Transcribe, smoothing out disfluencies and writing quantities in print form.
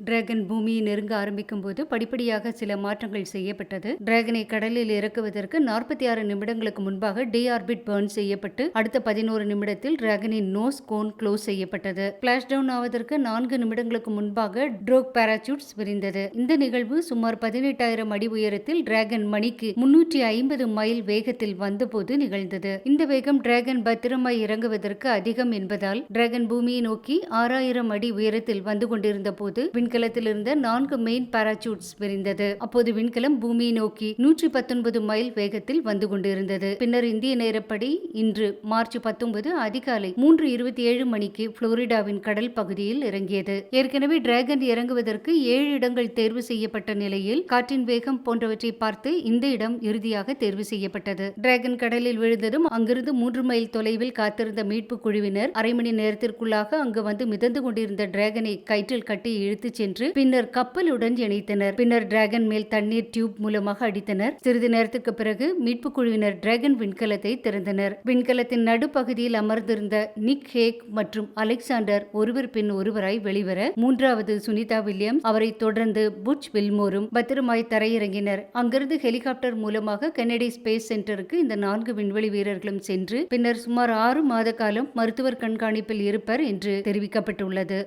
Dragon பூமியை நெருங்க ஆரம்பிக்கும் போது படிப்படியாக சில மாற்றங்கள் செய்யப்பட்டது. டிராகனை கடலில் இறக்குவதற்கு 46 நிமிடங்களுக்கு முன்பாக டீஆர்பிட் பர்ன் செய்யப்பட்டு அடுத்த 11 நிமிடத்தில் டிராகனின் நோஸ் கோன் க்ளோஸ் செய்யப்பட்டது. பிளாஷ் டவுன் ஆவதற்கு 4 நிமிடங்களுக்கு முன்பாக ட்ரோக் பாராசூட்ஸ் விரிந்தது. இந்த நிகழ்வு சுமார் 18,000 அடி உயரத்தில் டிராகன் மணிக்கு 350 மைல் வேகத்தில் வந்தபோது நிகழ்ந்தது. இந்த வேகம் டிராகன் பத்திரமாய் இறங்குவதற்கு அதிகம் என்பதால் டிராகன் பூமியை நோக்கி 6,000 அடி உயரத்தில் வந்து கொண்டிருந்த போது விண்கலத்தில் இருந்த 4 மெயின் பாராசூட்ஸ் விரிந்தது. அப்போது விண்கலம் பூமியை நோக்கி 119 மைல் வேகத்தில் வந்து கொண்டிருந்தது. பின்னர் இந்திய நேரப்படி இன்று மார்ச் 19 அதிகாலை 3:27 மணிக்கு புளோரிடாவின் கடல் பகுதியில் இறங்கியது. ஏற்கனவே டிராகன் இறங்குவதற்கு 7 இடங்கள் தேர்வு செய்யப்பட்ட நிலையில் காற்றின் வேகம் போன்றவற்றை பார்த்து இந்த இடம் இறுதியாக தேர்வு செய்யப்பட்டது. டிராகன் கடலில் விழுந்ததும் அங்கிருந்து 3 மைல் தொலைவில் காத்திருந்த மீட்பு குழுவினர் அரை மணி நேரத்திற்குள்ளாக அங்கு வந்து மிதந்து கொண்டிருந்த டிராகனை கயிற்றில் கட்டி இழுத்துச் சென்று பின்னர் கப்பலுடன் இணைத்தனர். பின்னர் டிராகன் மேல் தண்ணீர் டியூப் மூலமாக அடித்தனர். சிறிது நேரத்துக்கு பிறகு மீட்பு குழுவினர் டிராகன் விண்கலத்தை திறந்தனர். விண்கலத்தின் நடுப்பகுதியில் அமர்ந்திருந்த நிக் ஹேக் மற்றும் அலெக்சாண்டர் ஒருவர் பின் ஒருவராய் வெளிவர மூன்றாவது சுனிதா வில்லியம்ஸ், அவரை தொடர்ந்து புட்ச் வில்மோரும் பத்திரமாய் தரையிறங்கினர். அங்கிருந்து ஹெலிகாப்டர் மூலமாக கென்னடி ஸ்பேஸ் சென்டருக்கு இந்த 4 விண்வெளி வீரர்களும் சென்று பின்னர் சுமார் 6 மாத காலம் மருத்துவர் கண்காணிப்பில் இருப்பர் என்று தெரிவிக்கப்பட்டுள்ளது.